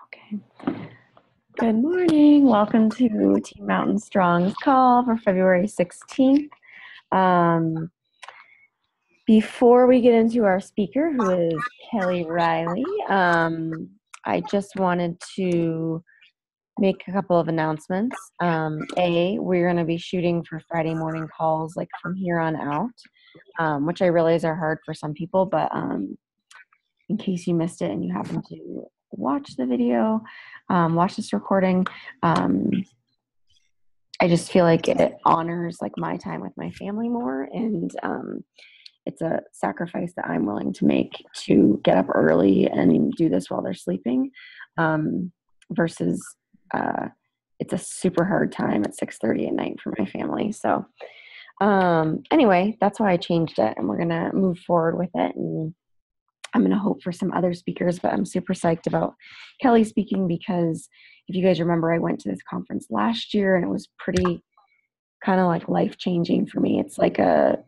Okay. Good morning. Welcome to Team Mountain Strong's call for February 16th. Before we get into our speaker, who is Reilly, I just wanted to make a couple of announcements. We're going to be shooting for Friday morning calls like from here on out, which I realize are hard for some people, but in case you missed it and you happen to watch the video, watch this recording, I just feel like it honors like my time with my family more, and it's a sacrifice that I'm willing to make to get up early and do this while they're sleeping, versus it's a super hard time at 6:30 at night for my family. So anyway, that's why I changed it, and we're gonna move forward with it, and I'm going to hope for some other speakers, but I'm super psyched about Kelly speaking because if you guys remember, I went to this conference last year and it was pretty kind of like life-changing for me. It's like a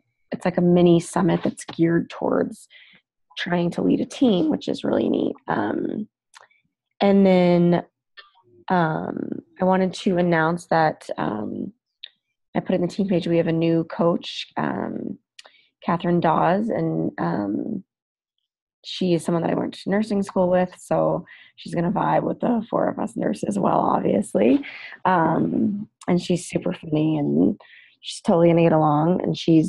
mini summit that's geared towards trying to lead a team, which is really neat. And then I wanted to announce that I put in the team page, we have a new coach, Catherine Dawes, and she is someone that I went to nursing school with, so she's going to vibe with the four of us nurses as well, obviously. And she's super funny, and she's totally going to get along, and she's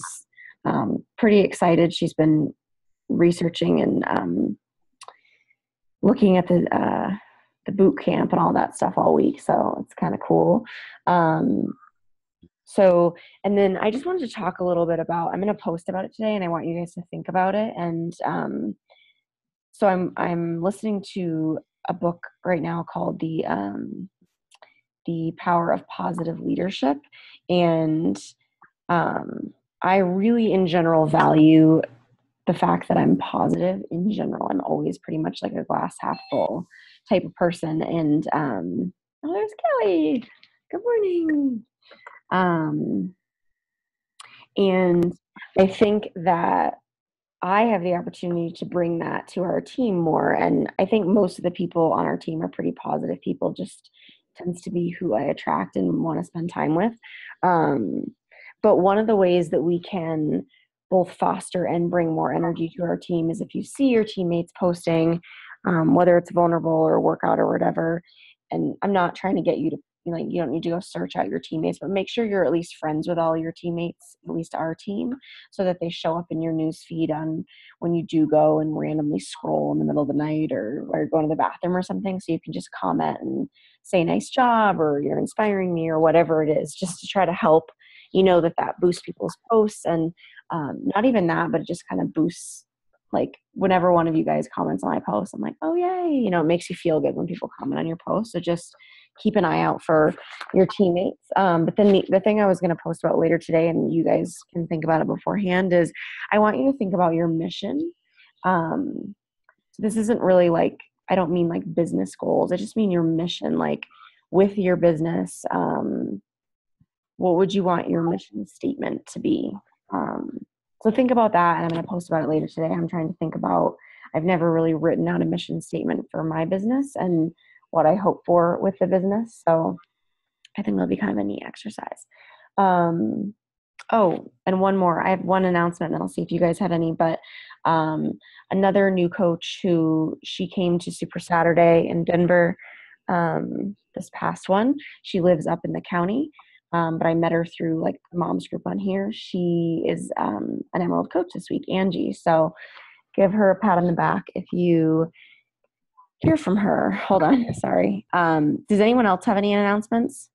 pretty excited. She's been researching and looking at the boot camp and all that stuff all week, so it's kind of cool. And then I just wanted to talk a little bit about, I'm going to post about it today, and I want you guys to think about it. And so I'm listening to a book right now called The Power of Positive Leadership, and I really in general value the fact that I'm positive in general. I'm always pretty much like a glass half full type of person. And oh, there's Kelly. Good morning. And I think that I have the opportunity to bring that to our team more. And I think most of the people on our team are pretty positive people, just tends to be who I attract and want to spend time with. But one of the ways that we can both foster and bring more energy to our team is if you see your teammates posting, whether it's vulnerable or workout or whatever. And I'm not trying to get you to, like, you don't need to go search out your teammates, but make sure you're at least friends with all your teammates, at least our team, so that they show up in your news feed on when you do go and randomly scroll in the middle of the night or while you're going to the bathroom or something. So you can just comment and say nice job or you're inspiring me or whatever it is, just to try to help, that boosts people's posts. And not even that, but it just kind of boosts, like whenever one of you guys comments on my post, I'm like, oh yay, it makes you feel good when people comment on your post. So just keep an eye out for your teammates. But then the thing I was going to post about later today, and you guys can think about it beforehand, is I want you to think about your mission. So this isn't really like, I don't mean like business goals. I just mean your mission, like with your business. What would you want your mission statement to be? So think about that, and I'm going to post about it later today. I'm trying to think about, I've never really written out a mission statement for my business and what I hope for with the business. So I think that'll be kind of a neat exercise. And one more. I have one announcement, and I'll see if you guys had any, but another new coach she came to Super Saturday in Denver, this past one. She lives up in the county. But I met her through like the mom's group on here. She is an Emerald coach this week, Angie. So give her a pat on the back if you hear from her. Hold on, sorry. Does anyone else have any announcements?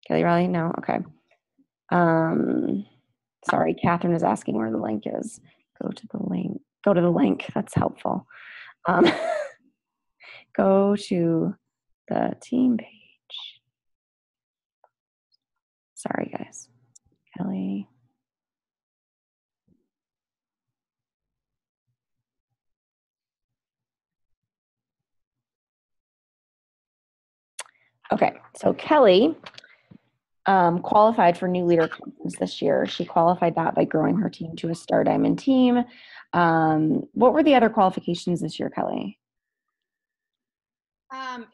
Kelly Riley? No? Okay. Sorry, Catherine is asking where the link is. Go to the link. That's helpful. Go to the team page. Sorry, guys. Kelly. Okay, so Kelly qualified for New Leader Conference this year. She qualified that by growing her team to a Star Diamond team. What were the other qualifications this year, Kelly?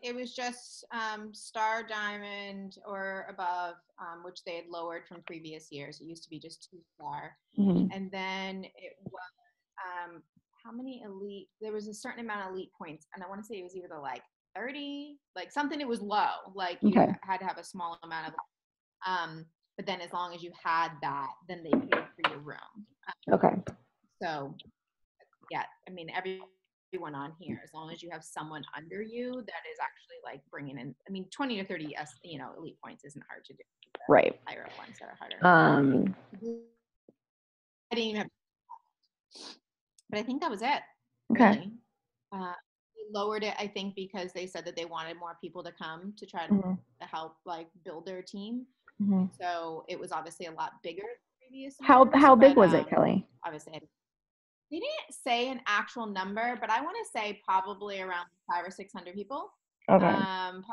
It was just star, diamond, or above, which they had lowered from previous years. It used to be just 2 star. Mm-hmm. And then it was how many elite? There was a certain amount of elite points, and I want to say it was either like 30, like something. It was low, like you Okay. had to have a small amount of. But then as long as you had that, then they paid for your room. Okay. So yeah, I mean everyone on here, as long as you have someone under you that is actually like bringing in, I mean 20 to 30 elite points isn't hard to do. Right. Higher up ones that are harder. I didn't even have, but I think that was it. Okay. Really. They lowered it, I think, because they said that they wanted more people to come to try Mm-hmm. to help like build their team. Mm-hmm. So it was obviously a lot bigger than previous How years. big But was it, Kelly? obviously they didn't say an actual number, but I want to say probably around 500 or 600 people. Okay. Down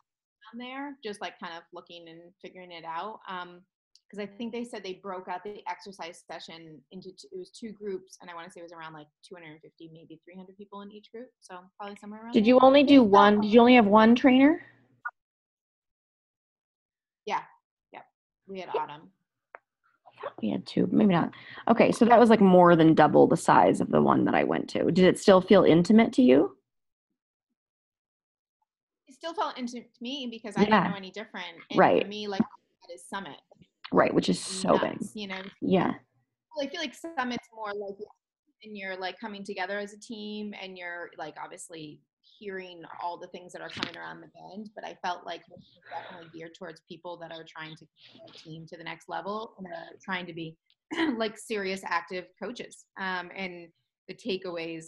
there, just like kind of looking and figuring it out. Because I think they said they broke out the exercise session into it was 2 groups, and I want to say it was around like 250, maybe 300 people in each group. So probably somewhere around Did there. you only do one? Did you only have one trainer? Yeah, yeah. We had Autumn. We had two, maybe not. Okay, so that was like more than double the size of the one that I went to. Did it still feel intimate to you? It still felt intimate to me because I didn't Yeah. know any different. And Right. for me, like that is Summit. Right, which is so big. Nuts, you know. Yeah. Well, I feel like Summit's more like, and you're like coming together as a team, and you're like obviously hearing all the things that are coming around the bend. But I felt like it was definitely geared towards people that are trying to get their team to the next level and are trying to be like serious, active coaches. And the takeaways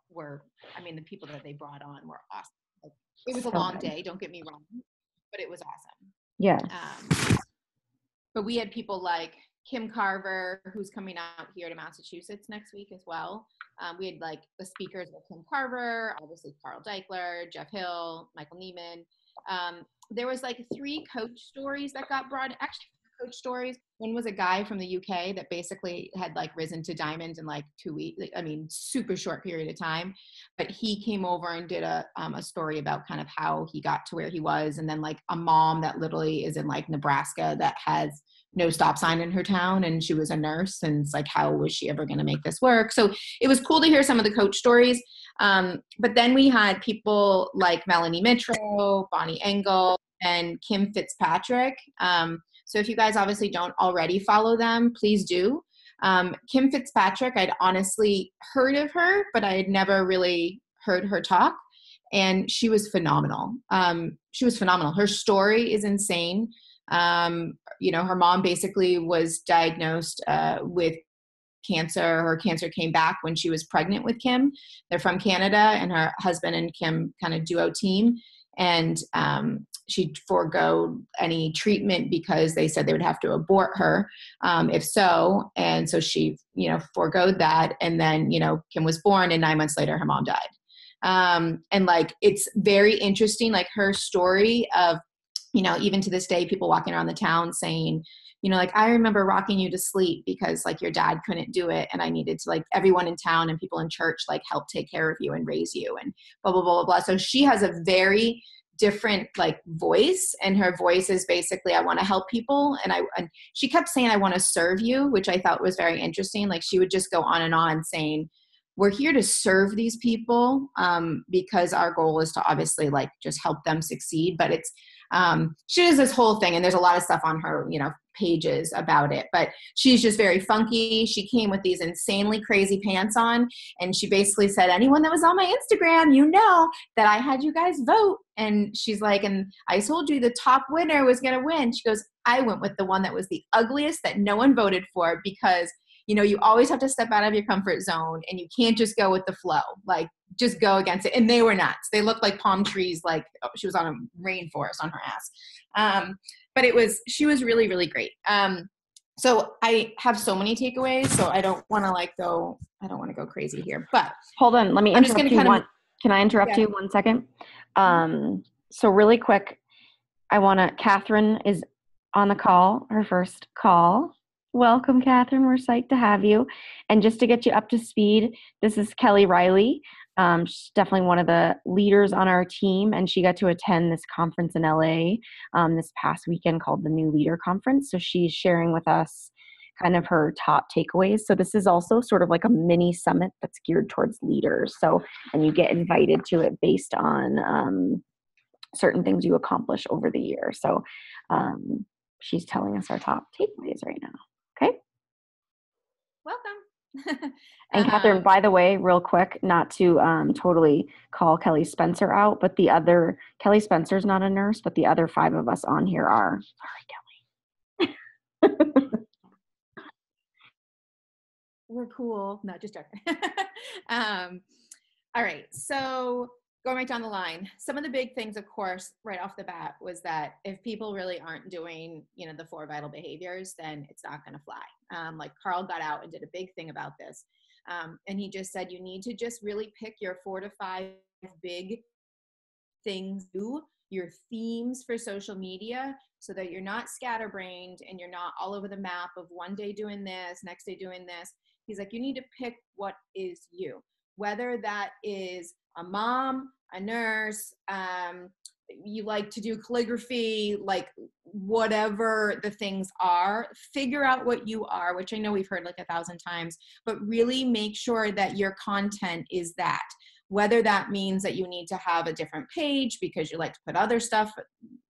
were, I mean, the people that they brought on were awesome. Like, it was a So long good. day, don't get me wrong, but it was awesome. Yeah. But we had people like Kim Carver, who's coming out here to Massachusetts next week as well. We had like the speakers were Kim Carver, obviously Carl Deichler, Jeff Hill, Michael Neiman. There was like 3 coach stories that got brought. Actually, coach stories. One was a guy from the UK that basically had like risen to diamond in like 2 weeks. I mean, super short period of time. But he came over and did a story about kind of how he got to where he was, and then like a mom that literally is in like Nebraska that has no stop sign in her town, and she was a nurse, and it's like, how was she ever going to make this work? So it was cool to hear some of the coach stories. But then we had people like Melanie Mitro, Bonnie Engel, and Kim Fitzpatrick. So if you guys obviously don't already follow them, please do. Kim Fitzpatrick, I'd honestly heard of her, but I had never really heard her talk. And she was phenomenal. Her story is insane. Her mom basically was diagnosed with cancer. Her cancer came back when she was pregnant with Kim. They're from Canada, and her husband and Kim kind of duo team. And she forego any treatment because they said they would have to abort her if so. And so she, foregoed that. And then, Kim was born, and 9 months later, her mom died. And like, it's very interesting, like her story of, even to this day, people walking around the town saying, like, I remember rocking you to sleep because like your dad couldn't do it. And I needed to, like, everyone in town and people in church, like, help take care of you and raise you and blah, blah, blah, blah, blah. So she has a very different like voice, and her voice is basically, I want to help people. And she kept saying, I want to serve you, which I thought was very interesting. Like, she would just go on saying, we're here to serve these people because our goal is to obviously like just help them succeed. But it's, she does this whole thing, and there's a lot of stuff on her, pages about it, but she's just very funky. She came with these insanely crazy pants on, and she basically said, anyone that was on my Instagram, that I had you guys vote. And she's like, and I told you the top winner was going to win. She goes, I went with the one that was the ugliest that no one voted for because you always have to step out of your comfort zone, and you can't just go with the flow. Like, just go against it. And they were nuts. They looked like palm trees. Like, she was on a rainforest on her ass. But she was really, really great. So I have so many takeaways, so I don't want to go crazy here, but hold on. Let me interrupt you one. Can I interrupt you 1 second? So really quick, Catherine is on the call, her first call. Welcome, Catherine. We're psyched to have you. And just to get you up to speed, this is Kelly Reilly. She's definitely one of the leaders on our team, and she got to attend this conference in LA this past weekend called the New Leader Conference. So she's sharing with us kind of her top takeaways. So this is also sort of like a mini summit that's geared towards leaders. So, and you get invited to it based on certain things you accomplish over the year. So she's telling us our top takeaways right now. Okay. Welcome. And Catherine, by the way, real quick, not to totally call Kelly Spencer out, but the other Kelly Spencer's not a nurse, but the other 5 of us on here are. Sorry, Kelly. We're cool. No, just joking. All right. So going right down the line, some of the big things, of course, right off the bat was that if people really aren't doing, the 4 vital behaviors, then it's not going to fly. Like Carl got out and did a big thing about this. And he just said, you need to just really pick your 4 to 5 big things, your themes for social media, so that you're not scatterbrained and you're not all over the map of one day doing this, next day doing this. He's like, you need to pick what is you, whether that is a mom, a nurse, you like to do calligraphy, like whatever the things are, figure out what you are, which I know we've heard like 1,000 times, but really make sure that your content is that. Whether that means that you need to have a different page because you like to put other stuff,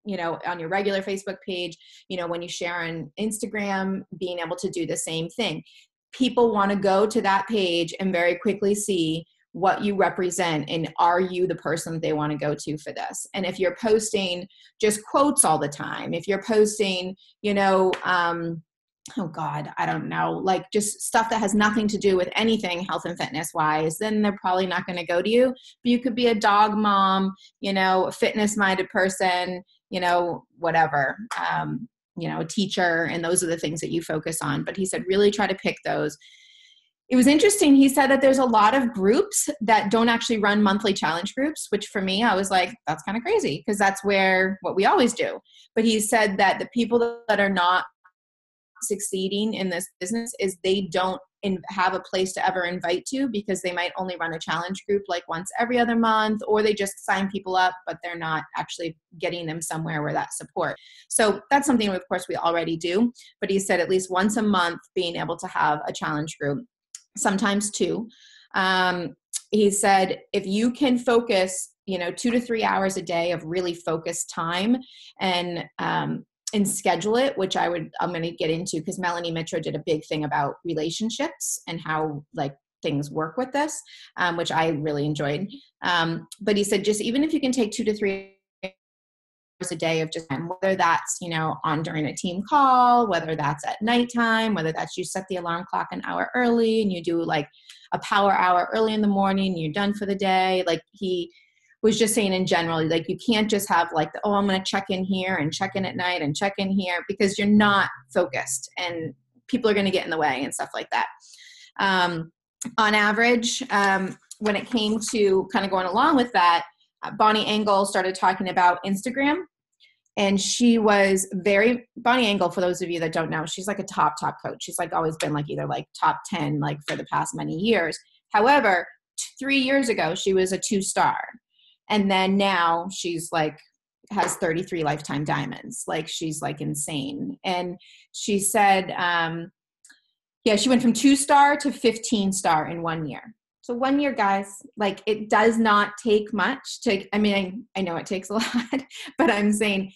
on your regular Facebook page, when you share on Instagram, being able to do the same thing. People want to go to that page and very quickly see what you represent and are you the person that they want to go to for this. And if you're posting just quotes all the time, if you're posting, oh God, I don't know, like just stuff that has nothing to do with anything health and fitness wise, then they're probably not going to go to you. But you could be a dog mom, a fitness minded person, whatever, a teacher, and those are the things that you focus on. But he said, really try to pick those. It was interesting. He said that there's a lot of groups that don't actually run monthly challenge groups, which for me, I was like, that's kind of crazy because that's what we always do. But he said that the people that are not succeeding in this business is they don't have a place to ever invite to because they might only run a challenge group like once every other month, or they just sign people up, but they're not actually getting them somewhere where that support. So that's something, of course, we already do. But he said at least once a month being able to have a challenge group, sometimes 2. He said, if you can focus, 2 to 3 hours a day of really focused time and schedule it, which I'm going to get into because Melanie Mitro did a big thing about relationships and how like things work with this, which I really enjoyed. But he said, just even if you can take 2 to 3 hours a day of just whether that's, on during a team call, whether that's at nighttime, whether that's you set the alarm clock an hour early and you do like a power hour early in the morning, and you're done for the day. Like he was just saying in general, like you can't just have like, I'm going to check in here and check in at night and check in here because you're not focused and people are going to get in the way and stuff like that. On average, when it came to kind of going along with that, Bonnie Engel started talking about Instagram. And she was Bonnie Engel, for those of you that don't know, she's like a top coach. She's like always been like either like top 10, like for the past many years. However, 3 years ago, she was a 2-star. And then now she's like, has 33 lifetime diamonds. Like she's like insane. And she said, she went from 2-star to 15-star in 1 year. So 1 year, guys, like it does not take much I know it takes a lot, but I'm saying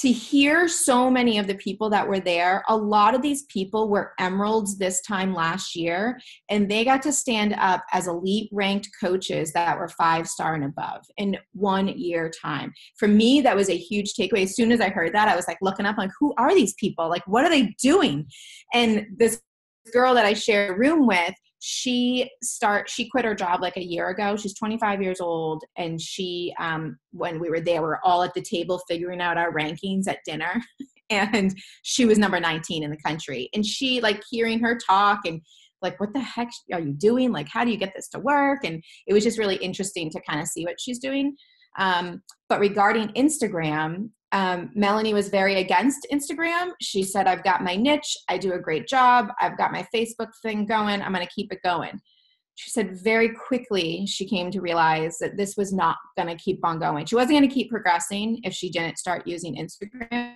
to hear so many of the people that were there, a lot of these people were emeralds this time last year, and they got to stand up as elite ranked coaches that were 5-star and above in 1 year time. For me, that was a huge takeaway. As soon as I heard that, I was like looking up, like, who are these people? Like, what are they doing? And this girl that I shared a room with, she quit her job like a year ago. She's 25 years old. And she, when we were there, we were all at the table figuring out our rankings at dinner. And she was number 19 in the country. And she, like, hearing her talk and like, what the heck are you doing? Like, how do you get this to work? And it was just really interesting to kind of see what she's doing. But regarding Instagram, Melanie was very against Instagram. She said, I've got my niche. I do a great job. I've got my Facebook thing going. I'm going to keep it going. She said very quickly she came to realize that this was not going to keep on going. She wasn't going to keep progressing if she didn't start using Instagram.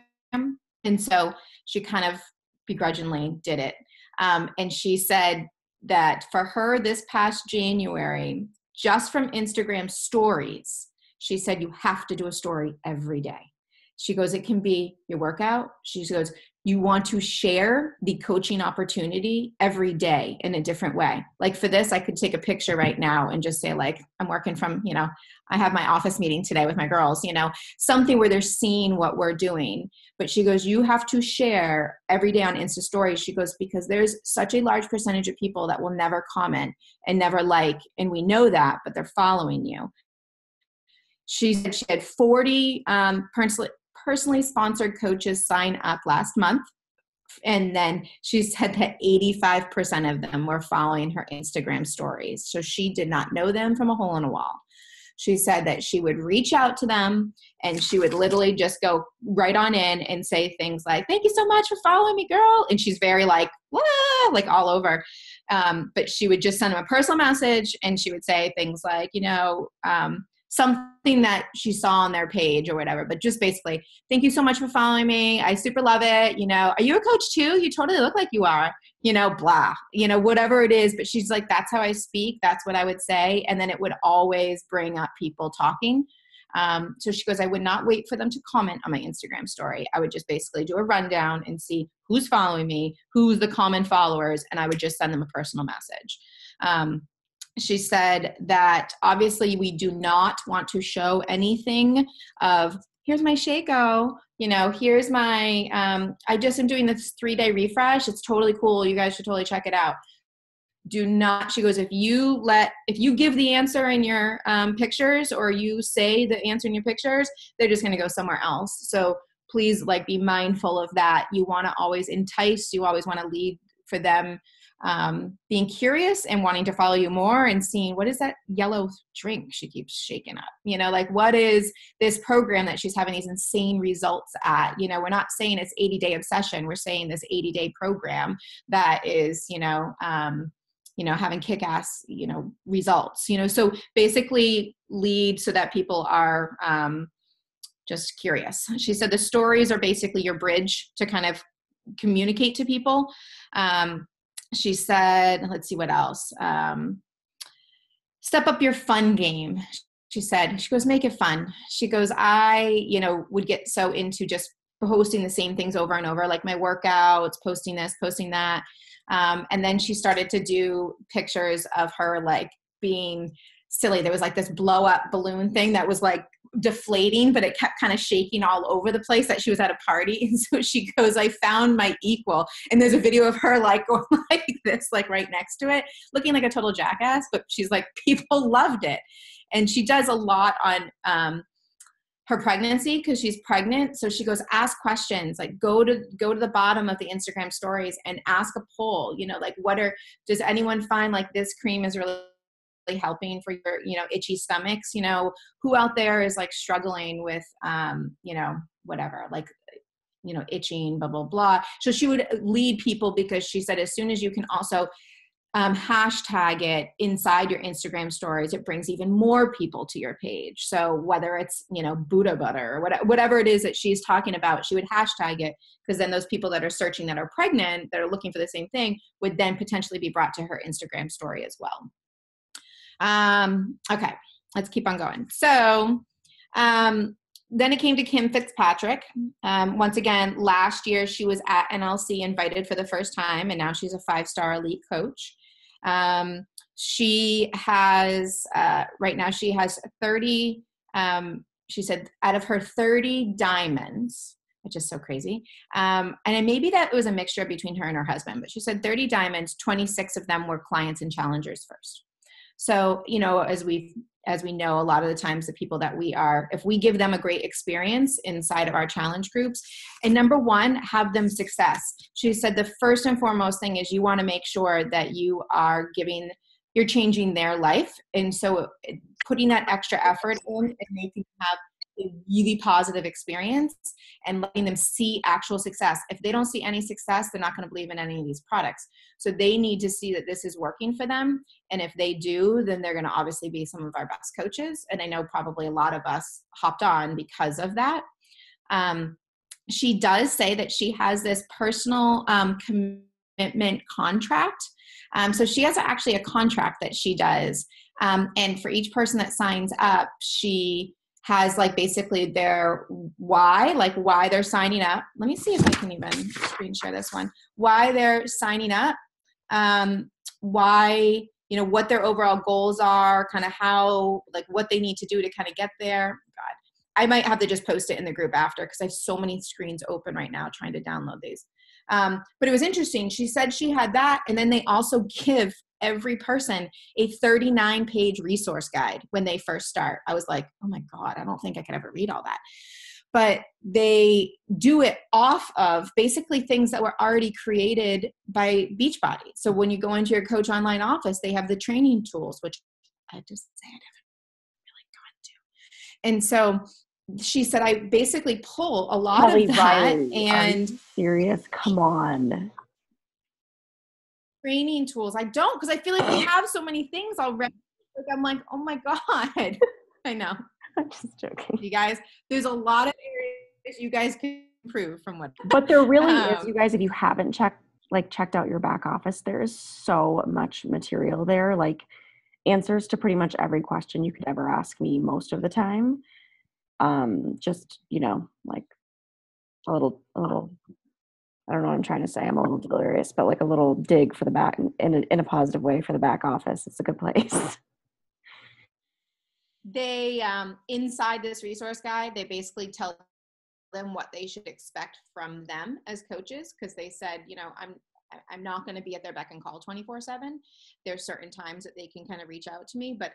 And so she kind of begrudgingly did it. And she said that for her this past January, just from Instagram stories, she said, you have to do a story every day. She goes, it can be your workout. She goes, you want to share the coaching opportunity every day in a different way. Like for this, I could take a picture right now and just say like, I'm working from, I have my office meeting today with my girls, something where they're seeing what we're doing. But she goes, you have to share every day on Insta stories. She goes, because there's such a large percentage of people that will never comment and never like, and we know that, but they're following you. She said she had 40 personally sponsored coaches sign up last month. And then she said that 85% of them were following her Instagram stories. So she did not know them from a hole in a wall. She said that she would reach out to them and she would literally just go right on in and say things like, thank you so much for following me, girl. And she's very like, like all over. But she would just send them a personal message and she would say things like, something that she saw on their page or whatever, but just basically, thank you so much for following me. I super love it. Are you a coach too? You totally look like you are, blah, whatever it is. But she's like, that's how I speak. That's what I would say. And then it would always bring up people talking. So she goes, I would not wait for them to comment on my Instagram story. I would just basically do a rundown and see who's following me, who's the common followers. And I would just send them a personal message. She said that obviously we do not want to show anything of, here's my Shaco, here's my, I just am doing this 3-day refresh. It's totally cool. You guys should totally check it out. Do not, she goes, if you give the answer in your pictures or you say the answer in your pictures, they're just going to go somewhere else. So please be mindful of that. You want to always entice, you always want to lead for them. Being curious and wanting to follow you more and seeing what is that yellow drink she keeps shaking up, what is this program that she's having these insane results at, we're not saying it's 80-day obsession. We're saying this 80-day program that is, having kick-ass, results, so basically lead so that people are, just curious. She said the stories are basically your bridge to kind of communicate to people. She said, let's see what else. Step up your fun game. She goes, make it fun. She goes, I, would get so into just posting the same things over and over, like my workouts, posting this, posting that. And then she started to do pictures of her being silly. There was this blow up balloon thing that was deflating, but it kept kind of shaking all over the place that she was at a party. And so she goes, I found my equal. And there's a video of her going like this, right next to it, looking like a total jackass. But she's people loved it. And she does a lot on her pregnancy because she's pregnant. So she goes, ask questions, go to the bottom of the Instagram stories and ask a poll, does anyone find this cream is really helping for your, itchy stomachs, who out there is struggling with, whatever, itching, blah, blah, blah. So she would lead people because she said, as soon as you can also hashtag it inside your Instagram stories, it brings even more people to your page. So whether it's, Buddha butter or whatever it is that she's talking about, she would hashtag it because then those people that are searching that are pregnant, that are looking for the same thing would then potentially be brought to her Instagram story as well. Okay, let's keep on going. So, then it came to Kim Fitzpatrick. Once again, last year she was at NLC invited for the first time, and now she's a 5-star elite coach. She has, right now she has 30, she said out of her 30 diamonds, which is so crazy. And maybe that was a mixture between her and her husband, but she said 30 diamonds, 26 of them were clients and challengers first. So, as we know, a lot of the times the people that we are, if we give them a great experience inside of our challenge groups, and number one, have them success. She said the first and foremost thing is you want to make sure that you're changing their life. And so putting that extra effort in and making them have a really positive experience and letting them see actual success. If they don't see any success, they're not going to believe in any of these products. So they need to see that this is working for them. And if they do, then they're going to obviously be some of our best coaches. And I know probably a lot of us hopped on because of that. She does say that she has this personal commitment contract. So she has actually a contract that she does. And for each person that signs up, she has like basically their why, like why they're signing up. Let me see if I can even screen share this one. Why they're signing up, why, you know, what their overall goals are, kind of how, like what they need to do to kind of get there. God, I might have to just post it in the group after because I have so many screens open right now trying to download these. But it was interesting. She said she had that. And then they also give every person a 39-page resource guide when they first start. I was like, oh my God, I don't think I could ever read all that. But they do it off of basically things that were already created by Beachbody. So when you go into your Coach Online office, they have the training tools, which I just say I haven't really gone to. And so she said, I basically pull a lot Kelly of that. Reilly, And are you serious? Come on. Training tools. I don't, because I feel like we have so many things already. Like I'm like, oh my God. I know. I'm just joking. You guys, there's a lot of areas you guys can improve from what. But there really is, you guys, if you haven't checked out your back office, there is so much material there, like answers to pretty much every question you could ever ask me most of the time. Just, you know, like a little, I don't know what I'm trying to say. I'm a little delirious, but like a little dig for the back in a positive way for the back office. It's a good place. They, inside this resource guide, they basically tell them what they should expect from them as coaches. Cause they said, you know, I'm not going to be at their beck and call 24/7. There's certain times that they can kind of reach out to me, but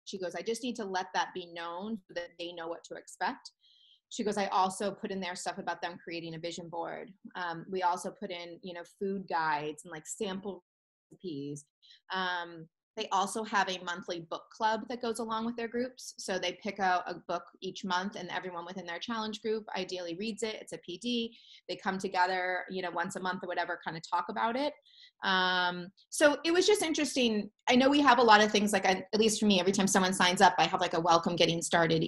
she goes, I just need to let that be known so that they know what to expect. She goes, I also put in there stuff about them creating a vision board. We also put in, you know, food guides and like sample recipes. They also have a monthly book club that goes along with their groups. So they pick out a book each month and everyone within their challenge group ideally reads it. It's a PD. They come together, you know, once a month or whatever, kind of talk about it. So it was just interesting. I know we have a lot of things like, at least for me, every time someone signs up, I have like a welcome getting started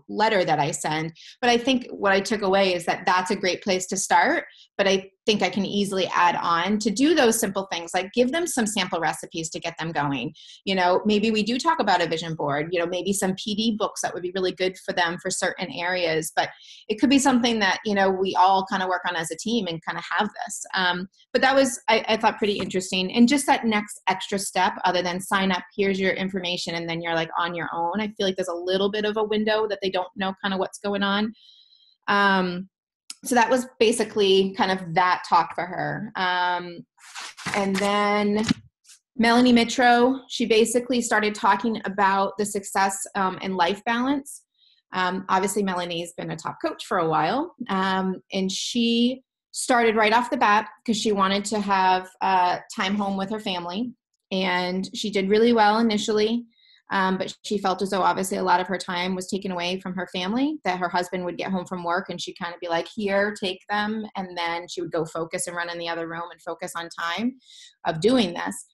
letter that I send. But I think what I took away is that that's a great place to start. But I think I can easily add on to do those simple things, like give them some sample recipes to get them going. You know, maybe we do talk about a vision board, you know, maybe some PD books that would be really good for them for certain areas, but it could be something that, you know, we all kind of work on as a team and kind of have this. But that was, I thought, pretty interesting. And just that next extra step, other than sign up, here's your information, and then you're like on your own. I feel like there's a little bit of a window that they don't know kind of what's going on. So that was basically kind of that talk for her. And then Melanie Mitro, she basically started talking about the success and life balance. Obviously, Melanie's been a top coach for a while. And she started right off the bat because she wanted to have time home with her family. And she did really well initially. But she felt as though obviously a lot of her time was taken away from her family, that her husband would get home from work and she'd kind of be like, here, take them. And then she would go focus and run in the other room and focus on time of doing this.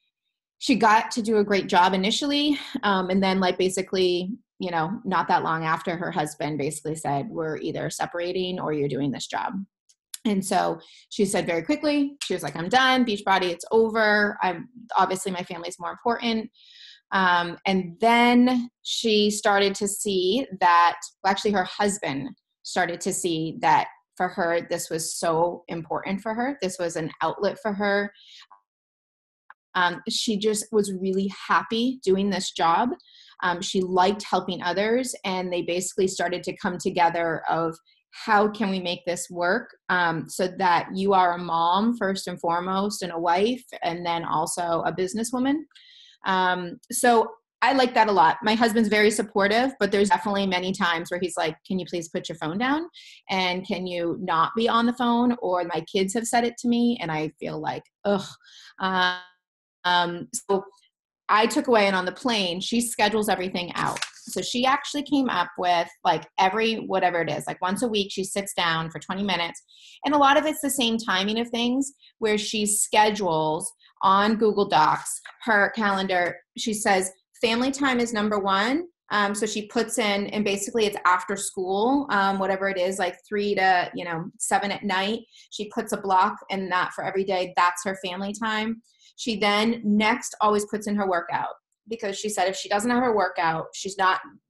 She got to do a great job initially. And then like basically, you know, not that long after, her husband basically said, we're either separating or you're doing this job. And so she said very quickly, she was like, I'm done, Beachbody, it's over. Obviously my family's more important. And then she started to see that, well, actually her husband started to see that for her, this was so important for her. This was an outlet for her. She just was really happy doing this job. She liked helping others, and they basically started to come together of how can we make this work so that you are a mom first and foremost, and a wife, and then also a businesswoman. So I like that a lot. My husband's very supportive, but there's definitely many times where he's like, can you please put your phone down? And can you not be on the phone? Or my kids have said it to me and I feel like, ugh. So I took away, and on the plane, she schedules everything out. So she actually came up with like whatever it is, like once a week, she sits down for 20 minutes. And a lot of it's the same timing of things where she schedules on Google Docs, her calendar. She says, family time is number one. So she puts in, and basically it's after school, whatever it is, like 3 to 7 at night. She puts a block in that for every day. That's her family time. She then next always puts in her workout, because she said if she doesn't have her workout,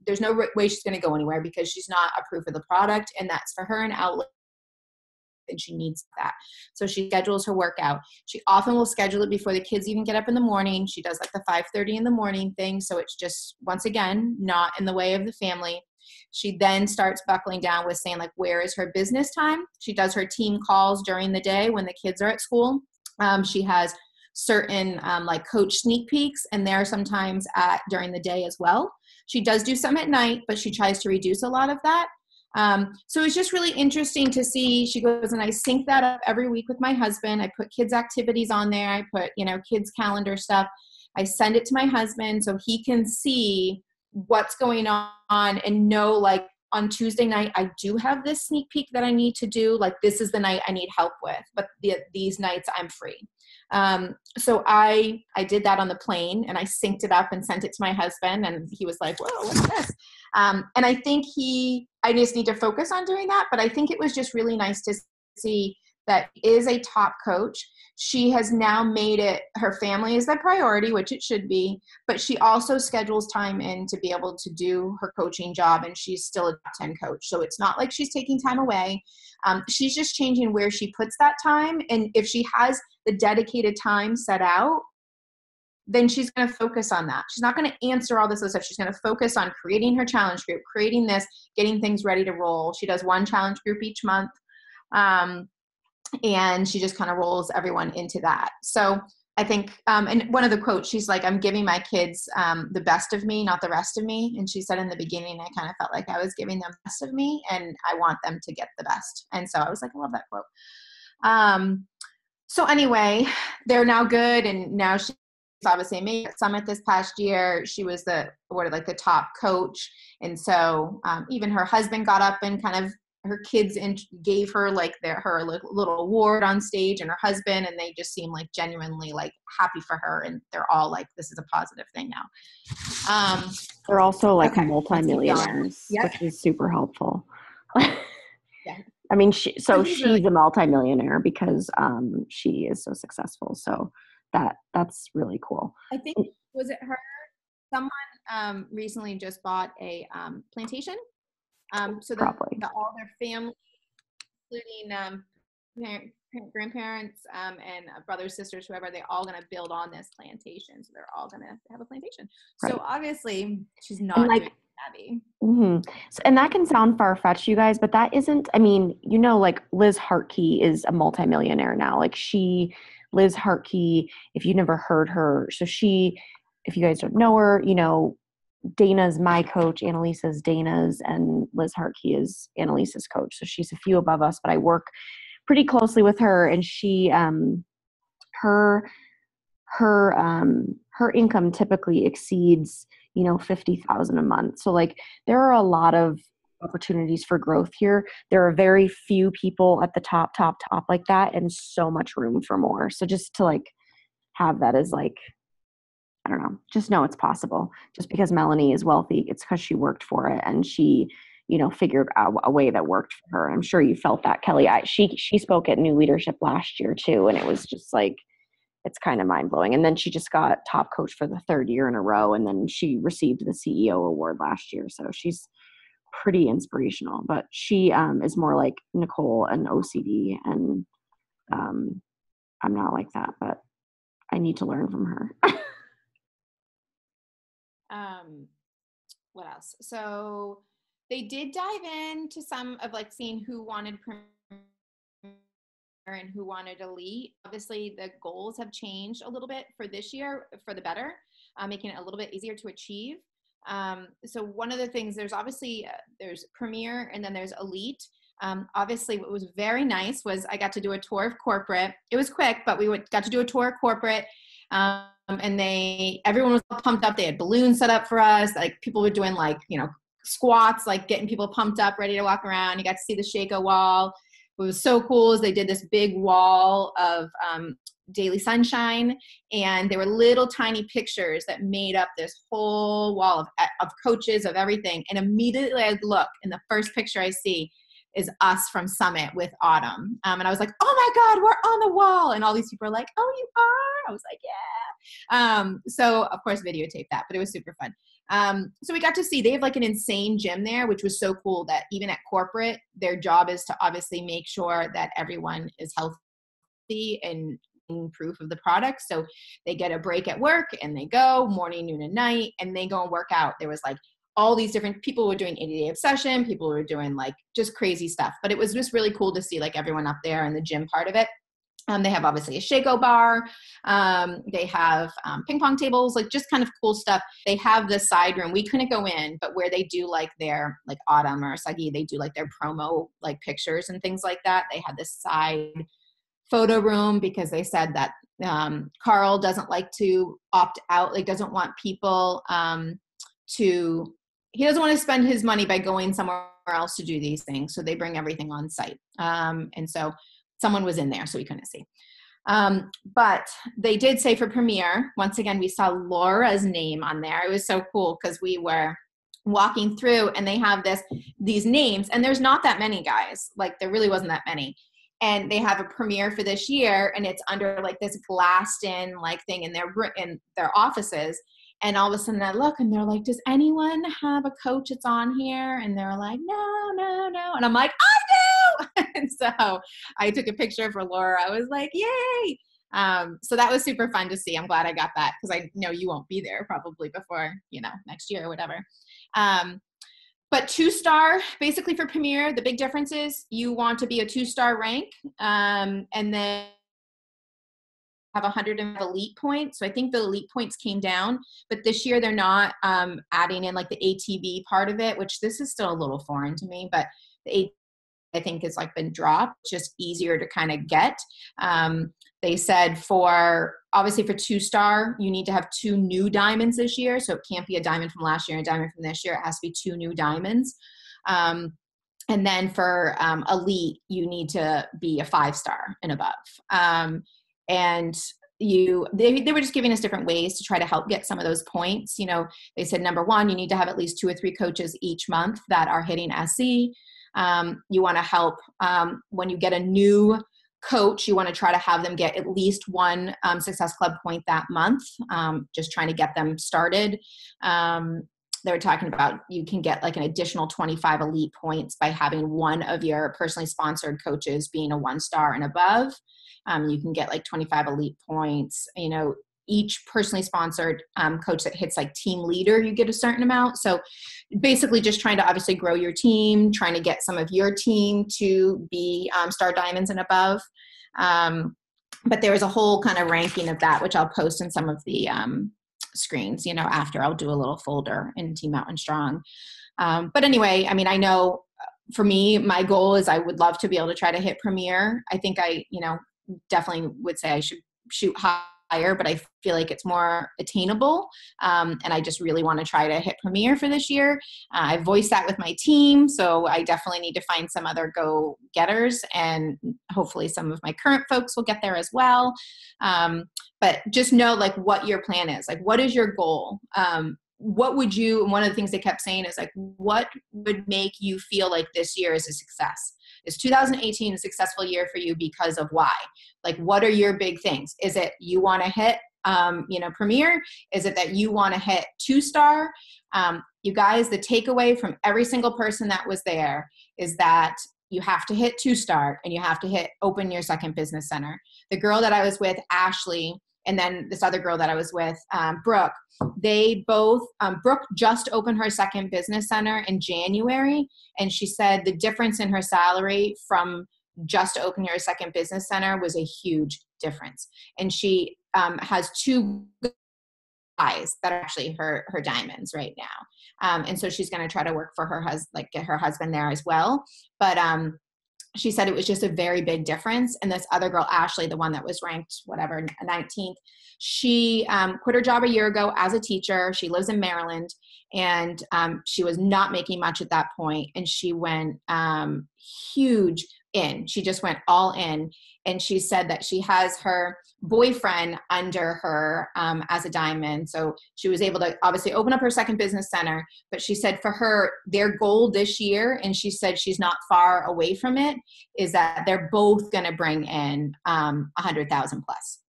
there's no way she's going to go anywhere, because she's not approved for the product, and that's for her an outlet, and she needs that. So she schedules her workout. She often will schedule it before the kids even get up in the morning. She does like the 5:30 in the morning thing. So it's just, once again, not in the way of the family. She then starts buckling down with saying like, where is her business time? She does her team calls during the day when the kids are at school. She has certain like coach sneak peeks, and they're sometimes during the day as well. She does do some at night, but she tries to reduce a lot of that. So it's just really interesting to see. She goes, and I sync that up every week with my husband. I put kids activities on there. I put, kids calendar stuff. I send it to my husband so he can see what's going on and know, like, on Tuesday night, I do have this sneak peek that I need to do. Like, this is the night I need help with, but these nights I'm free. So I did that on the plane, and I synced it up and sent it to my husband, and he was like, whoa, what's this? And I think I just need to focus on doing that. But I think it was just really nice to see that is a top coach. She has now made it, her family is the priority, which it should be, but she also schedules time in to be able to do her coaching job, and she's still a top 10 coach. So it's not like she's taking time away. She's just changing where she puts that time. And if she has the dedicated time set out, then she's going to focus on that. She's not going to answer all this other stuff. She's going to focus on creating her challenge group, creating this, getting things ready to roll. She does one challenge group each month. And she just kind of rolls everyone into that. So I think, and one of the quotes, she's like, I'm giving my kids the best of me, not the rest of me. And she said in the beginning, I kind of felt like I was giving them the best of me, and I want them to get the best. And so I was like, I love that quote. So anyway, they're now good. And now she's obviously made a summit this past year. She was awarded like the top coach. And so even her husband got up and kind of, her kids gave her like her little award on stage, and her husband, and they just seem like genuinely like happy for her. And they're all like, this is a positive thing now. They're also like okay, multimillionaires, yep. which is super helpful. Yeah. I mean, she's a multimillionaire because she is so successful. So that's really cool. I think, was it her? Someone recently just bought a plantation. So that all their family, including grandparents and brothers, sisters, whoever, they're all going to build on this plantation. So they're all going to have a plantation. Right. So obviously she's not doing savvy. Mm-hmm. So, and that can sound far-fetched, you guys, but that isn't, I mean, like Liz Hartkey is a multimillionaire now. Like Liz Hartkey, if you've never heard her, so if you guys don't know her, Dana's my coach, Annalisa's Dana's, and Liz Hartkey is Annalisa's coach. So she's a few above us, but I work pretty closely with her, and she, her income typically exceeds, $50,000 a month. So like there are a lot of opportunities for growth here. There are very few people at the top like that, and so much room for more. So just to like have that as like, I don't know, just know it's possible. Just because Melanie is wealthy, it's because she worked for it, and she, figured out a way that worked for her. I'm sure you felt that, Kelly. She spoke at New Leadership last year too, and it was just like, it's kind of mind blowing. And then she just got top coach for the 3rd year in a row, and then she received the CEO award last year. So she's pretty inspirational. But she is more like Nicole and OCD, and I'm not like that, but I need to learn from her. What else? So they did dive into some of like seeing who wanted premier and who wanted elite. Obviously the goals have changed a little bit for this year for the better, making it a little bit easier to achieve. So one of the things, there's obviously there's premier, and then there's elite. Obviously what was very nice was I got to do a tour of corporate. It was quick, but got to do a tour of corporate. And everyone was pumped up. They had balloons set up for us. Like people were doing like, squats, like getting people pumped up, ready to walk around. You got to see the Shaco wall. What was so cool is they did this big wall of daily sunshine, and there were little tiny pictures that made up this whole wall of coaches, of everything. And immediately I look, and the first picture I see is us from Summit with Autumn. And I was like, oh my God, we're on the wall. And all these people are like, oh, you are? I was like, yeah. So of course videotaped that, but it was super fun. So we got to see, they have like an insane gym there, which was so cool that even at corporate, their job is to obviously make sure that everyone is healthy and proof of the product. So they get a break at work and they go morning, noon, and night, and they go and work out. There was like all these different people were doing 80-day obsession. People were doing like just crazy stuff, but it was just really cool to see like everyone up there in the gym part of it. They have obviously a Shaco bar. They have ping pong tables, like just kind of cool stuff. They have the side room. We couldn't go in, but where they do like their, like Autumn or Sagi, they do like their promo, like pictures and things like that. They had this side photo room because they said that Carl doesn't like to opt out, like doesn't want people he doesn't want to spend his money by going somewhere else to do these things. So they bring everything on site. And so someone was in there, so we couldn't see. But they did say for Premiere, once again, we saw Laura's name on there. It was so cool because we were walking through and they have these names, and there's not that many, guys. Like there really wasn't that many. And they have a premiere for this year, and it's under like this glassed in like thing in their offices. And all of a sudden I look and they're like, does anyone have a coach that's on here? And they're like, no, no, no. And I'm like, I do. And so I took a picture for Laura. I was like, yay. So that was super fun to see. I'm glad I got that because I know you won't be there probably before, next year or whatever. But 2-star, basically for Premiere, the big difference is you want to be a 2-star rank, and then have 100 elite points. So I think the elite points came down, but this year they're not adding in like the ATV part of it, which this is still a little foreign to me, but the ATV I think has like been dropped, just easier to kind of get. They said obviously for 2-star, you need to have 2 new diamonds this year. So it can't be a diamond from last year and a diamond from this year. It has to be 2 new diamonds. And then for elite, you need to be a 5-star and above. And they were just giving us different ways to try to help get some of those points. They said, number 1, you need to have at least 2 or 3 coaches each month that are hitting SE. You want to help when you get a new coach, you want to try to have them get at least 1 Success Club point that month, just trying to get them started. They were talking about you can get like an additional 25 elite points by having one of your personally sponsored coaches being a 1-star and above. You can get like 25 elite points. Each personally sponsored coach that hits like team leader, you get a certain amount. So basically just trying to obviously grow your team, trying to get some of your team to be star diamonds and above. But there was a whole kind of ranking of that, which I'll post in some of the screens, after I'll do a little folder in Team Mountain Strong. But anyway, I mean, I know for me, my goal is I would love to be able to try to hit Premiere. I think I, definitely would say I should shoot higher, but I feel like it's more attainable. And I just really want to try to hit Premiere for this year. I voiced that with my team. So I definitely need to find some other go-getters, and hopefully some of my current folks will get there as well. But just know like what your plan is. Like, what is your goal? What would you, and one of the things they kept saying is like, what would make you feel like this year is a success? Is 2018 a successful year for you because of why? Like, what are your big things? Is it you want to hit, Premiere? Is it that you want to hit 2-star? You guys, the takeaway from every single person that was there is that you have to hit 2-star and you have to open your second business center. The girl that I was with, Ashley, and then this other girl that I was with, Brooke, they both, Brooke just opened her second business center in January. And she said the difference in her salary from just opening her second business center was a huge difference. And she has 2 guys that are actually her diamonds right now. And so she's going to try to work for her husband, like get her husband there as well. But she said it was just a very big difference. And this other girl, Ashley, the one that was ranked, whatever, 19th, she quit her job a year ago as a teacher. She lives in Maryland, and she was not making much at that point. And she went huge in. She just went all in. And she said that she has her boyfriend under her as a diamond. So she was able to obviously open up her second business center. But she said for her, their goal this year, and she said she's not far away from it, is that they're both going to bring in 100,000 plus.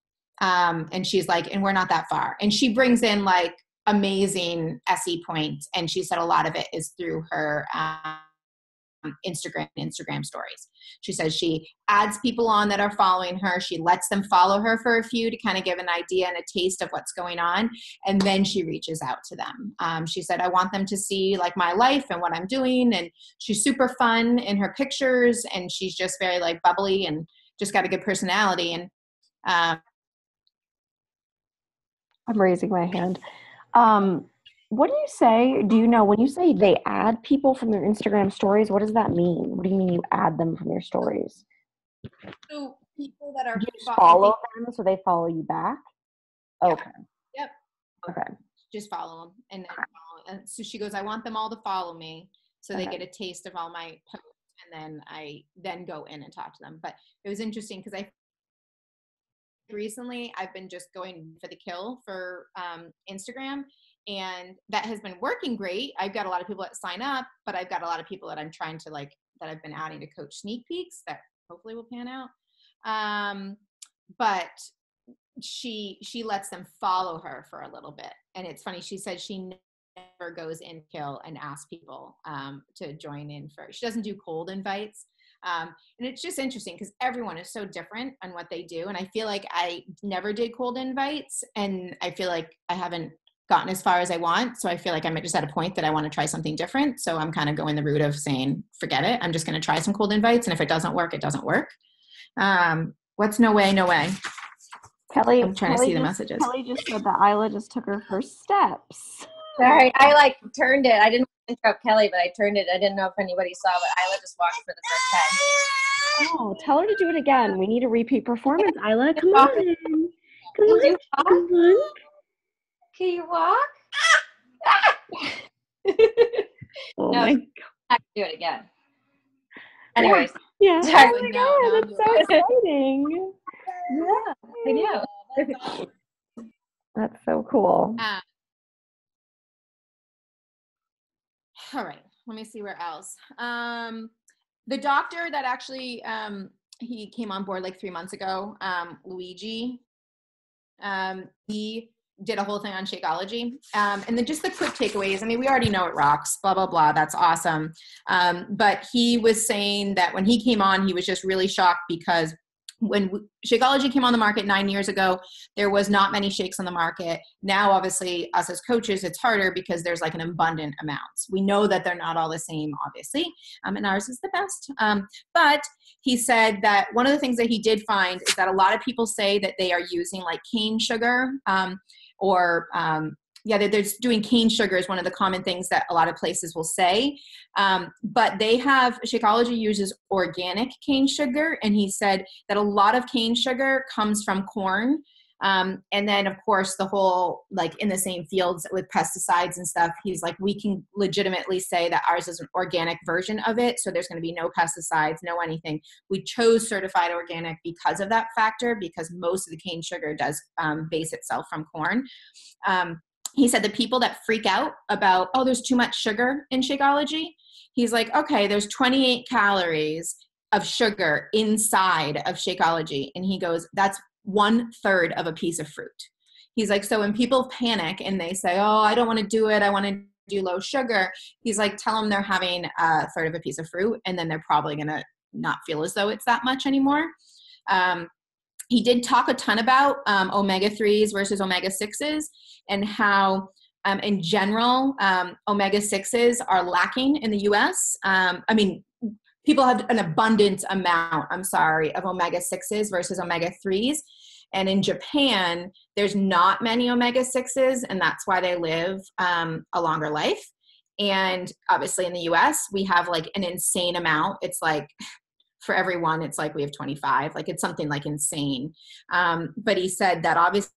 And she's like, and we're not that far. And she brings in like amazing SE points. And she said a lot of it is through her Instagram stories. She says she adds people on that are following her. She lets them follow her for a few to kind of give an idea and a taste of what's going on. And then she reaches out to them. She said, I want them to see like my life and what I'm doing. And she's super fun in her pictures. And she's just very like bubbly and just got a good personality. And I'm raising my hand. What do you say? Do you know when you say they add people from their Instagram stories, what does that mean? What do you mean you add them from your stories? so people that are Do you just follow them so they follow you back? Yeah. Okay. Yep. Okay. Just follow them. And then and so she goes, I want them all to follow me so they get a taste of all my posts. And then I then go in and talk to them. But it was interesting because recently I've been just going for the kill for Instagram, and that has been working great. I've got a lot of people that sign up, but I've got a lot of people that I'm trying to like, that I've been adding to coach sneak peeks that hopefully will pan out. But she lets them follow her for a little bit. And it's funny, she said she never goes in kill and asks people to join in first. She doesn't do cold invites. And it's just interesting because everyone is so different on what they do. And I feel like I never did cold invites, and I feel like I haven't gotten as far as I want. So I feel like I'm just at a point that I want to try something different. So I'm kind of going the route of saying, forget it. I'm just going to try some cold invites. And if it doesn't work, it doesn't work. What's no way, no way? Kelly, I'm trying to see the messages. Kelly just said that Isla just took her first steps. Sorry, I like turned it. I didn't interrupt Kelly, but I turned it. I didn't know if anybody saw, but Isla just walked for the first time. Oh, tell her to do it again. We need a repeat performance, Isla. Come on. Come on. Come on. Can you walk? Oh no, my God. I can do it again. Anyways. Yeah. Sorry. Oh my God, that's so exciting. Yeah, I know. That's so cool. All right, let me see where else. The doctor that actually he came on board like 3 months ago, Luigi, he did a whole thing on Shakeology. And then just the quick takeaways. I mean, we already know it rocks, blah, blah, blah. That's awesome. But he was saying that when he came on, he was just really shocked because when Shakeology came on the market 9 years ago, there was not many shakes on the market. Now, obviously, us as coaches, it's harder because there's like an abundant amount. We know that they're not all the same, obviously, and ours is the best. But he said that one of the things that he did find is that a lot of people say that they are using like cane sugar they're just doing cane sugar is one of the common things that a lot of places will say. But Shakeology uses organic cane sugar. And he said that a lot of cane sugar comes from corn. And then of course the whole, like in the same fields with pesticides and stuff, he's like, we can legitimately say that ours is an organic version of it. So there's going to be no pesticides, no anything. We chose certified organic because of that factor, because most of the cane sugar does base itself from corn. He said the people that freak out about, oh, there's too much sugar in Shakeology. He's like, okay, there's 28 calories of sugar inside of Shakeology. And he goes, that's 1/3 of a piece of fruit. He's like, so when people panic and they say, oh, I don't want to do it, I want to do low sugar. He's like, tell them they're having 1/3 of a piece of fruit, and then they're probably going to not feel as though it's that much anymore. He did talk a ton about omega-3s versus omega-6s and how, in general, omega-6s are lacking in the U.S. People have an abundant amount, of omega-6s versus omega-3s. And in Japan, there's not many omega-6s, and that's why they live a longer life. And obviously in the U.S., we have like an insane amount. It's like for everyone, it's like we have 25. Like it's something like insane. But he said that obviously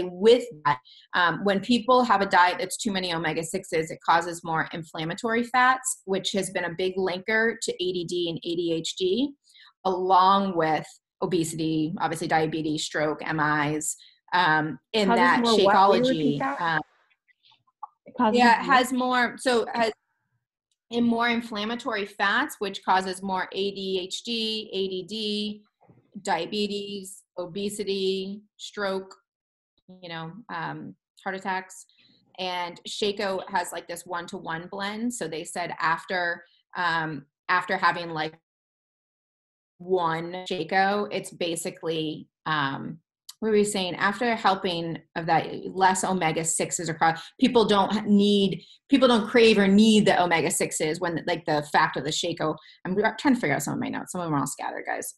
with that, when people have a diet that's too many omega-6s, it causes more inflammatory fats, which has been a big linker to ADD and ADHD, along with obesity, obviously diabetes, stroke, MIs. In Causes that more what? Will you repeat Shakeology, that? It causes yeah, it what? has more, so it has in more inflammatory fats, which causes more ADHD, ADD, diabetes, obesity, stroke, heart attacks. And Shako has like this 1-to-1 blend. So they said after having like one Shako, it's basically, what were we saying? After helping of that, less omega-6s across, people don't crave or need the omega-6s when like the fact of the Shako. I'm trying to figure out some of my notes. Some of them are all scattered, guys.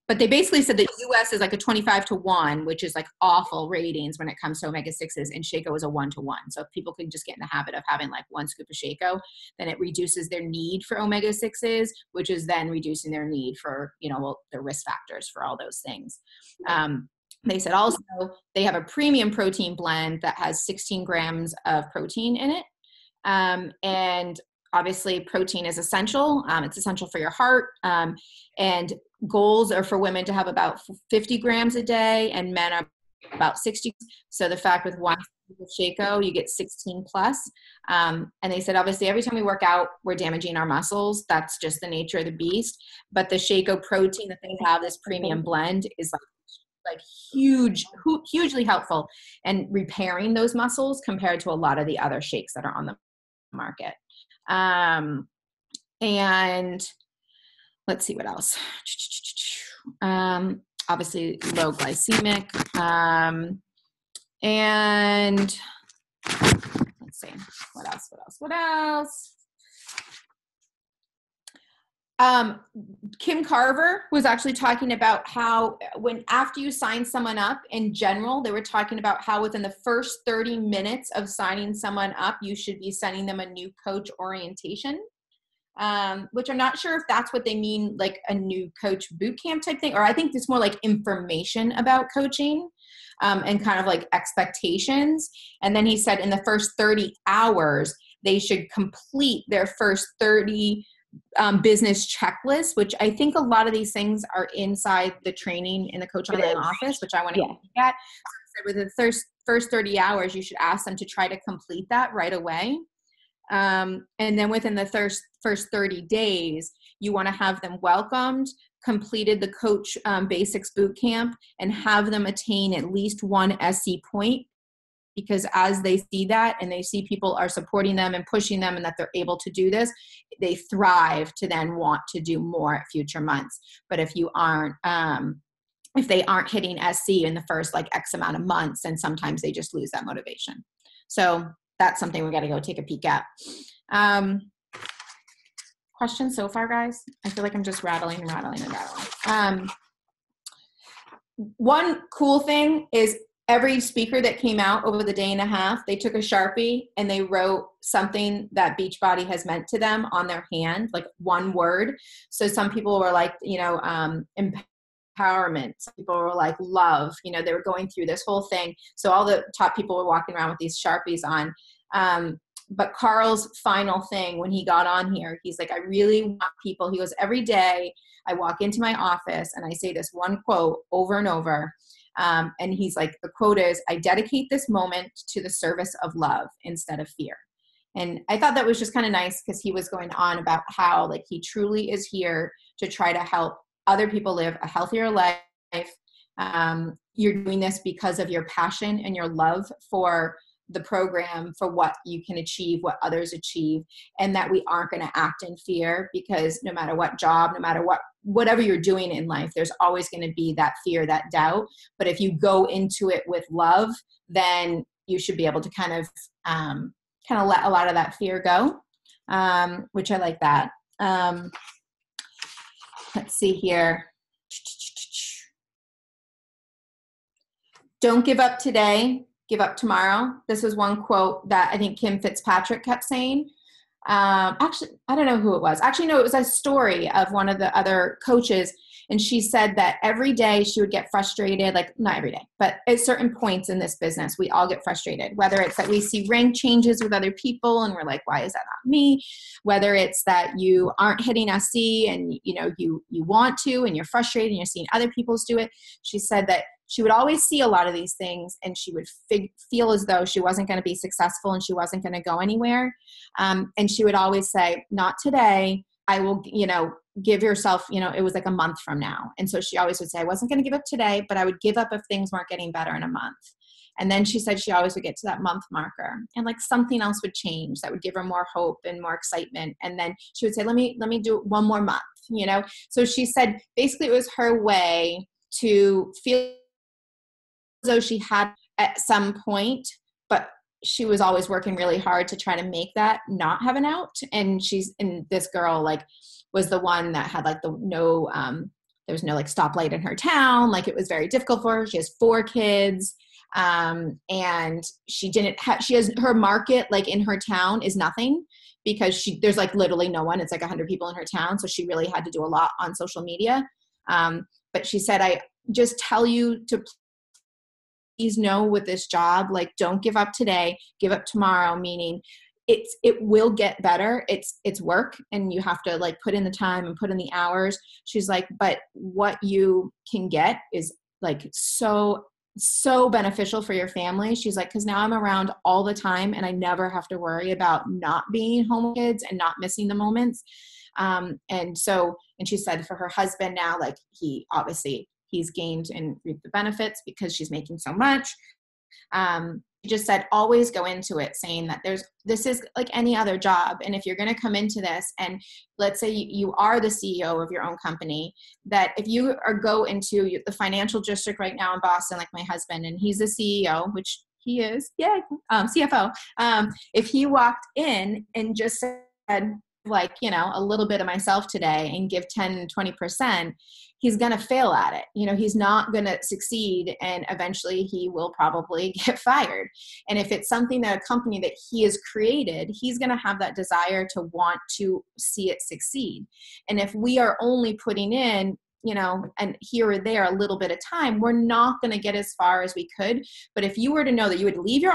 But they basically said that US is like a 25-to-1, which is like awful ratings when it comes to omega-6s, and Shako is a 1-to-1. So if people can just get in the habit of having like one scoop of Shako, then it reduces their need for omega-6s, which is then reducing their need for, the risk factors for all those things. They said also they have a premium protein blend that has 16 grams of protein in it. And obviously protein is essential. It's essential for your heart. And goals are for women to have about 50 grams a day and men are about 60. So the fact with one Shako, you get 16 plus. And they said, obviously every time we work out, we're damaging our muscles. That's just the nature of the beast. But the Shako protein that they have, this premium blend, is like hugely helpful in repairing those muscles compared to a lot of the other shakes that are on the market. And let's see what else. Obviously low glycemic. And let's see, what else? Kim Carver was actually talking about how after you sign someone up in general, they were talking about how within the first 30 minutes of signing someone up, you should be sending them a new coach orientation, which I'm not sure if that's what they mean, like a new coach boot camp type thing, or I think it's more like information about coaching and kind of like expectations. And then he said in the first 30 hours, they should complete their first 30 business checklist, which I think a lot of these things are inside the training in the Coach Online office, which I want to look at. So within the first 30 hours, you should ask them to try to complete that right away. And then within the first 30 days, you want to have them welcomed, completed the Coach Basics Boot Camp, and have them attain at least one SC point. Because as they see that and they see people are supporting them and pushing them and that they're able to do this, they thrive to then want to do more at future months. But if you aren't, if they aren't hitting SC in the first like X amount of months, then sometimes they just lose that motivation. So that's something we got to go take a peek at. Questions so far, guys? I feel like I'm just rattling. One cool thing is every speaker that came out over the day and a half, they took a Sharpie and they wrote something that Beachbody has meant to them on their hand, like one word. So some people were like, empowerment. Some people were like love. They were going through this whole thing. So all the top people were walking around with these Sharpies on. But Carl's final thing when he got on here, he's like, I really want people. He goes, every day I walk into my office and I say this one quote over and over. And he's like, the quote is, I dedicate this moment to the service of love instead of fear. And I thought that was just kind of nice because he was going on about how like he truly is here to try to help other people live a healthier life. You're doing this because of your passion and your love for the program, for what you can achieve, what others achieve, and that we aren't going to act in fear, because no matter what job, no matter whatever you're doing in life, there's always going to be that fear, that doubt. But if you go into it with love, then you should be able to kind of let a lot of that fear go, which I like that. Let's see here. Don't give up today. Give up tomorrow. This was one quote that I think Kim Fitzpatrick kept saying. Actually, I don't know who it was. Actually, no, it was a story of one of the other coaches. And she said that every day she would get frustrated, like not every day, but at certain points in this business, we all get frustrated, whether it's that we see rank changes with other people and we're like, why is that not me? Whether it's that you aren't hitting SC and you want to, and you're frustrated and you're seeing other people's do it. She said that she would always see a lot of these things and she would feel as though she wasn't going to be successful and she wasn't going to go anywhere. And she would always say, not today. I will, give yourself, it was like a month from now. And so she always would say, I wasn't going to give up today, but I would give up if things weren't getting better in a month. And then she said she always would get to that month marker and like something else would change that would give her more hope and more excitement. And then she would say, let me do one more month, So she said, basically it was her way to feel as though she had at some point, but she was always working really hard to try to make that not have an out. And this girl like was the one that had like there was no like stoplight in her town. Like it was very difficult for her. She has 4 kids. And she has her market like in her town is nothing because there's like literally no one. It's like 100 people in her town. So she really had to do a lot on social media. But she said, I just tell you to please know with this job, like don't give up today, give up tomorrow, meaning it will get better. It's work and you have to like put in the time and put in the hours. She's like, but what you can get is like so beneficial for your family. She's like, because now I'm around all the time and I never have to worry about not being home with kids and not missing the moments. And she said for her husband now, like he's gained and reaped the benefits because she's making so much. She just said, always go into it saying that this is like any other job. And if you're going to come into this and let's say you are the CEO of your own company, that if you go into the financial district right now in Boston, like my husband, and he's the CEO, which he is, CFO. If he walked in and just said like, a little bit of myself today and give 10, 20%, he's going to fail at it. He's not going to succeed and eventually he will probably get fired. And if it's something that a company that he has created, he's going to have that desire to want to see it succeed. And if we are only putting in, and here or there a little bit of time, we're not going to get as far as we could. But if you were to know that you would leave your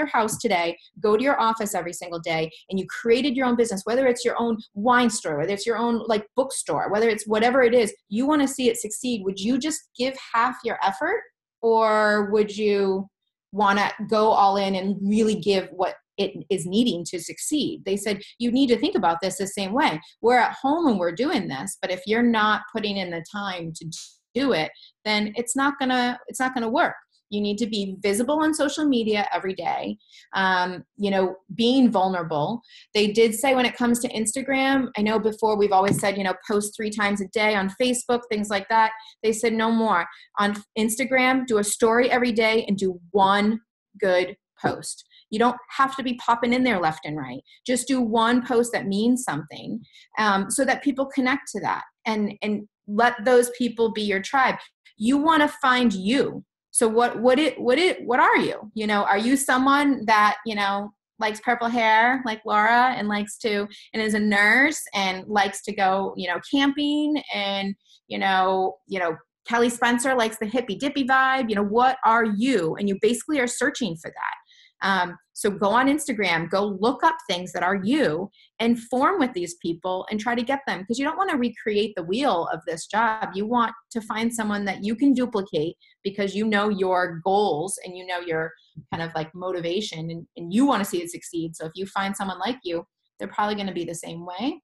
house today, go to your office every single day, and you created your own business, whether it's your own wine store, whether it's your own like bookstore, whether it's whatever it is, you want to see it succeed. Would you just give half your effort, or would you want to go all in and really give what it is needing to succeed? They said, you need to think about this the same way. We're at home and we're doing this, but if you're not putting in the time to do it, then it's not gonna work. You need to be visible on social media every day. Being vulnerable. They did say when it comes to Instagram, I know before we've always said, post 3 times a day on Facebook, things like that. They said no more. On Instagram, do a story every day and do one good post. You don't have to be popping in there left and right. Just do one post that means something, so that people connect to that and let those people be your tribe. You want to find you. So what are you? Are you someone that, likes purple hair like Laura and is a nurse and likes to go, camping and, Kelly Spencer likes the hippy dippy vibe. What are you? And you basically are searching for that. So go on Instagram, go look up things that are you and form with these people and try to get them, because you don't want to recreate the wheel of this job. You want to find someone that you can duplicate because your goals and your kind of like motivation and you want to see it succeed. So if you find someone like you, they're probably going to be the same way.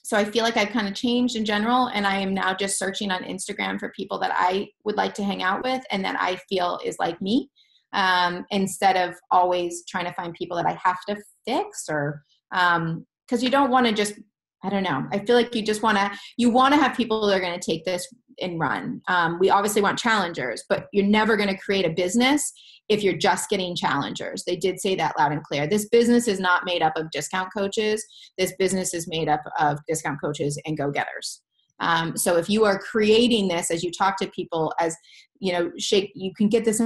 So I feel like I've kind of changed in general, and I am now just searching on Instagram for people that I would like to hang out with and that I feel is like me. Instead of always trying to find people that I have to fix or, cause you don't want to just, I don't know. I feel like you want to have people that are going to take this and run. We obviously want challengers, but you're never going to create a business if you're just getting challengers. They did say that loud and clear. This business is not made up of discount coaches. This business is made up of discount coaches and go-getters. So if you are creating this as you talk to people as, you can get this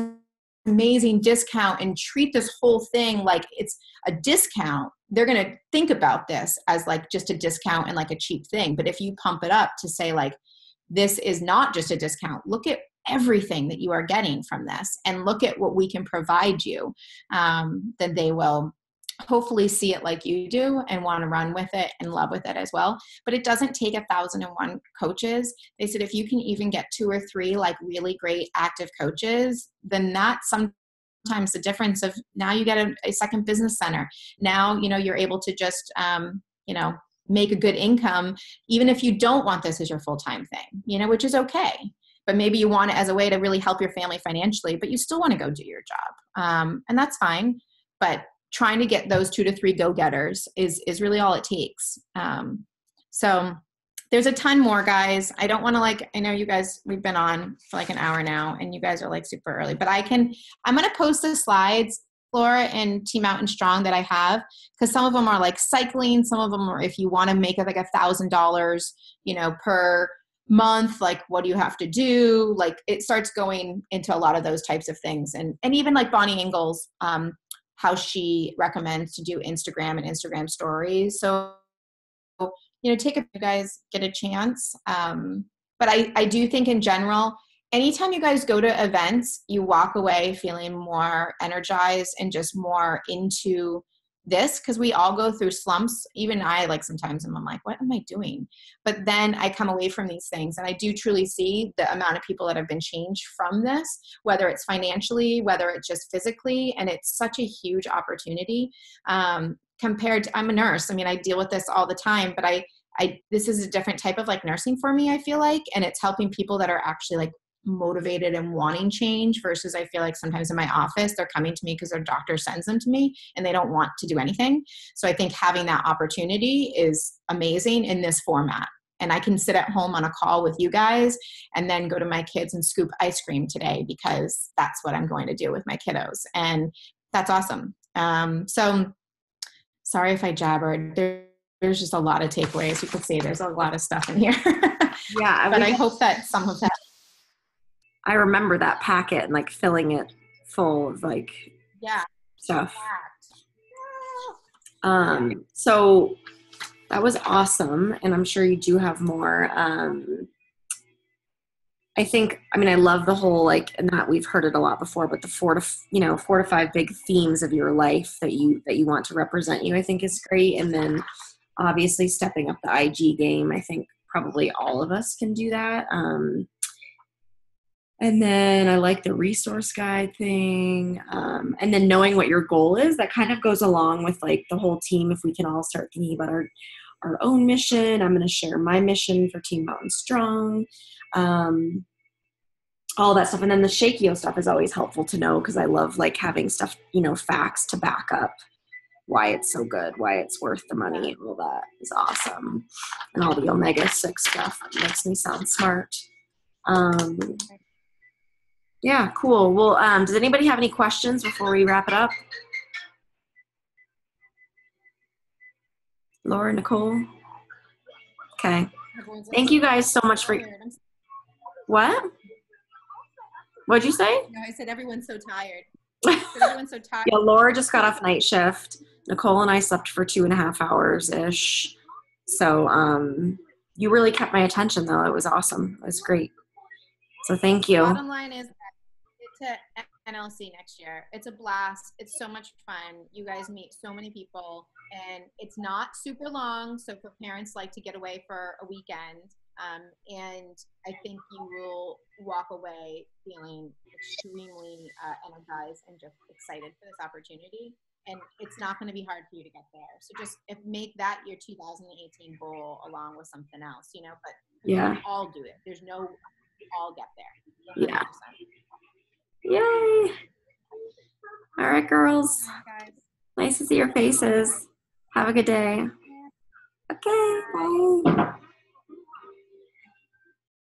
amazing discount and treat this whole thing like it's a discount, they're going to think about this as like just a discount and like a cheap thing. But if you pump it up to say like, this is not just a discount, look at everything that you are getting from this and look at what we can provide you, then they will hopefully see it like you do and want to run with it and love with it as well. But it doesn't take 1,001 coaches. They said if you can even get 2 or 3 like really great active coaches, then that's sometimes the difference of now you get a second business center. Now, you know, you're able to just, you know, make a good income, even if you don't want this as your full-time thing, you know, which is okay. But maybe you want it as a way to really help your family financially, but you still want to go do your job. And that's fine. But trying to get those 2 to 3 go-getters is really all it takes. So there's a ton more, guys. I don't want to like, I know you guys, we've been on for like an hour now and you guys are like super early, but I'm going to post the slides, Laura, and Team Mountain Strong that I have, because some of them are like cycling. Some of them are, if you want to make it like $1,000, you know, per month, like what do you have to do? Like it starts going into a lot of those types of things. And even like Bonnie Ingalls, how she recommends to do Instagram and Instagram stories. So, you know, take a, you guys get a chance. But I do think in general, anytime you guys go to events, you walk away feeling more energized and just more into this, because we all go through slumps. Even I, like sometimes I'm like, what am I doing? But then I come away from these things and I do truly see the amount of people that have been changed from this, whether it's financially, whether it's just physically. And it's such a huge opportunity compared to, I'm a nurse. I mean, I deal with this all the time, but this is a different type of like nursing for me, I feel like, and it's helping people that are actually like motivated and wanting change, versus I feel like sometimes in my office they're coming to me because their doctor sends them to me and they don't want to do anything. So I think having that opportunity is amazing in this format, and I can sit at home on a call with you guys and then go to my kids and scoop ice cream today, because that's what I'm going to do with my kiddos, and that's awesome. So sorry if I jabbered. There's just a lot of takeaways. You can see there's a lot of stuff in here. Yeah, but I hope that some of that, I remember that packet and like filling it full of like stuff. So that was awesome. And I'm sure you do have more. I think, I mean, I love the whole, like, not, we've heard it a lot before, but the 4 to 5 big themes of your life that you want to represent you, I think is great. And then obviously stepping up the IG game. I think probably all of us can do that. And then I like the resource guide thing. And then knowing what your goal is, that kind of goes along with like the whole team. If we can all start thinking about our own mission. I'm going to share my mission for Team Mountain Strong. All that stuff. And then the Shakio stuff is always helpful to know, because I love like having stuff, you know, facts to back up why it's so good, why it's worth the money. All that is awesome. And all the omega-6 stuff that makes me sound smart. Yeah, cool. Well, does anybody have any questions before we wrap it up? Laura, Nicole? Okay. Thank you guys so much for... What? What'd you say? No, I said everyone's so tired. Everyone's so tired. Yeah, Laura just got off night shift. Nicole and I slept for 2.5 hours-ish. So you really kept my attention, though. It was awesome. It was great. So thank you. Bottom line is to NLC next year. It's a blast. It's so much fun. You guys meet so many people, and it's not super long. So for parents like to get away for a weekend, and I think you will walk away feeling extremely energized and just excited for this opportunity. And it's not going to be hard for you to get there. So just make that your 2018 goal along with something else, you know, but yeah, we all do it. There's no, we all get there. 100%. Yeah. Yay. All right, girls. Guys. Nice to see your faces. Have a good day. Okay, bye.